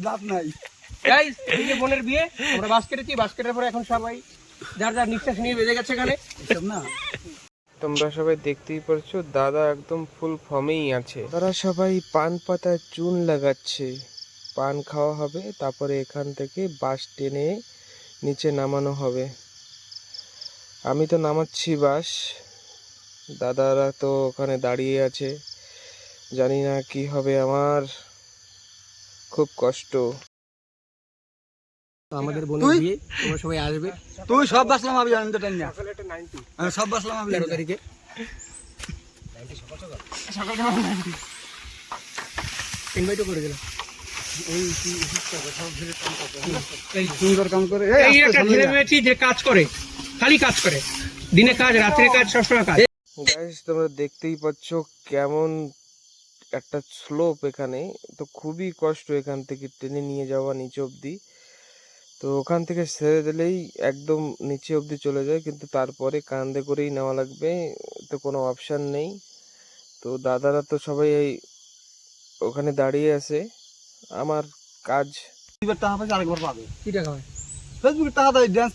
লাভ নাই। গাইস এই যে বোনের বিয়ে আমরা বাস কেটেছি, বাস কেটার পরে এখন সবাই যার যার নিঃশ্বাস নিয়ে বেজে গেছে এখানে। এসব না তোমরা সবাই দেখতেই পারছো দাদা একদম ফুল ফর্মেই আছে। তারা সবাই পান পাতায় চুন লাগাচ্ছে, পান খাওয়া হবে, তারপরে এখান থেকে বাস টেনে নিচে নামানো হবে। আমি তো নামাচ্ছি বাস, দাদারা তো ওখানে দাঁড়িয়ে আছে। জানি না কি হবে আমার, খুব কষ্ট। আমাদের বোনের বিয়ে, তোমরা সবাই আসবে তুই সব বাসলাম আমি জানি তো টাইম না। আমি সব বাসলাম আমি 13 তারিখে। ইনভাইটও করে দিলাম। এই সুন্দর কাম করে এই একটা ছেলে মেয়েছি যে কাজ করে, খালি কাজ করে, দিনে কাজ রাত্রে কাজ সবসময় কাজ। গাইস তোমরা দেখতেই পাচ্ছ কেমন একটা স্লোপ এখানে, তো খুবই কষ্ট এখান থেকে টেনে নিয়ে যাওয়া নিচে অবধি। তো ওখান থেকে ছেড়ে দিলেই একদম নিচে অবধি চলে যায়, কিন্তু তারপরে কান্দে করেই নেওয়া লাগবে, তো কোনো অপশান নেই। তো দাদারা তো সবাই এই ওখানে দাঁড়িয়ে আছে। আমার কাজ টাকা পাইছে আরেকবার পাবে। কি টাকা হয়? ফেসবুকে টাকা দেয় ড্যান্স